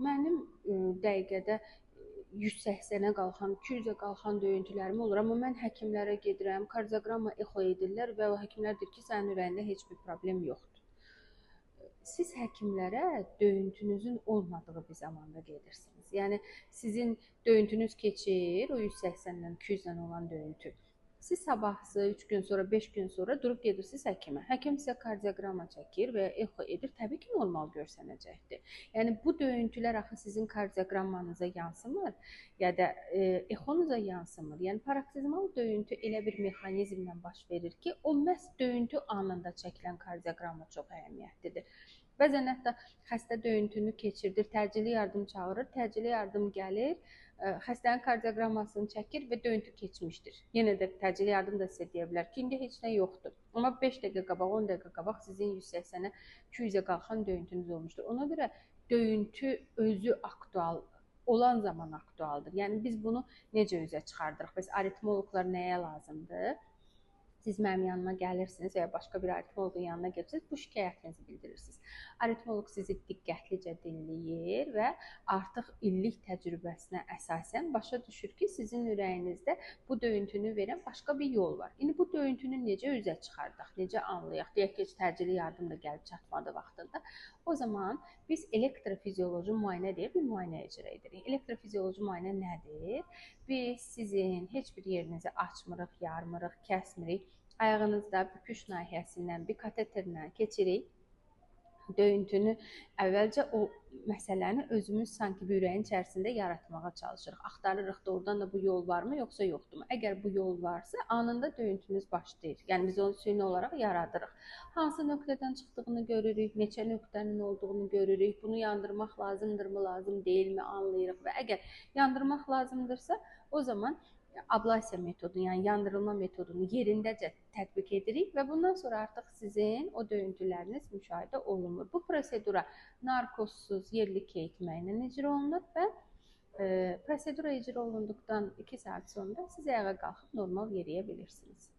Mənim dəqiqədə 180-ə qalxan, 200-ə qalxan döyüntülərim olur, amma mən həkimlərə gedirəm, kardioqramma, exo edirlər və o həkimlər deyir ki, sənin ürəyində heç bir problem yoxdur. Siz həkimlərə döyüntünüzün olmadığı bir zamanda gedirsiniz. Yəni sizin döyüntünüz keçir, o 180-dən 200-dən olan döyüntü. Siz sabahsı 3 gün sonra, 5 gün sonra durub gedirsiniz həkimə. Həkim sizə kardioqramma çəkir və exo edir. Təbii ki, normal görsənəcəkdir. Yəni bu döyüntülər axı sizin kardioqrammanıza yansımır, ya da exonuza yansımır. Yəni paroksimal döyüntü elə bir mexanizmlə baş verir ki, o məhz döyüntü anında çəkilən kardioqramma çox əhəmiyyətlidir. Bəzən hətta xəstə döyüntünü keçirdir, təcili yardım çağırır, təcili yardım gəlir, xəstənin kardioqrammasını çəkir və döyüntü keçmişdir. Yenə də təcili yardım da sizə deyə bilər ki, indi heç nə yoxdur. Amma 5 dəqiqə qabaq, 10 dəqiqə qabaq sizin 180-ə, 200-ə qalxan döyüntünüz olmuşdur. Ona görə döyüntü özü aktual olan zaman aktualdır. Yəni biz bunu necə üzə çıxardırıq? Bəs aritmoloqlar nəyə lazımdır? Siz mənim yanıma gəlirsiniz və ya başqa bir aritmoloqun yanına gedirsiniz, bu şikayətinizi bildirirsiniz. Aritmoloq sizi diqqətlicə dinləyir və artıq illik təcrübəsinə əsasən başa düşür ki, sizin ürəyinizdə bu döyüntünü verən başqa bir yol var. İndi bu döyüntünü necə üzə çıxardaq, necə anlayaq? Deyək ki, təcili yardım da gəlib çatmadı vaxtında. O zaman biz elektrofizioloji müayinə deyə bir müayinə icra edirik. Elektrofizioloji müayinə nədir? Biz sizin heç bir yerinizi açmırıq, yarmırıq, kəsmirik. Ayağınızda büküş nahiyəsindən bir kateterlə keçirik. Döyüntünü əvvəlcə o məsələni özümüz sanki bir ürəyin içərisində yaratmağa çalışırıq. Axtarırıq da oradan da bu yol varmı, yoxsa yoxdurmu? Əgər bu yol varsa, anında döyüntünüz başlayır. Yəni biz onu süni olaraq yaradırıq. Hansı nöqtədən çıxdığını görürük, neçə nöqtənin olduğunu görürük. Bunu yandırmaq lazımdırmı, lazım deyilmi anlayırıq və əgər yandırmaq lazımdırsa, o zaman ablasiya metodunu, yəni yandırılma metodunu yerindəcə tətbiq edirik və bundan sonra artıq sizin o döyüntüləriniz müşahidə olunur. Bu prosedura narkozsuz yerli keyitmə ilə icra olunur və prosedura icra olunduqdan 2 saat sonra siz ayağa qalxıb normal yeriyə bilirsiniz.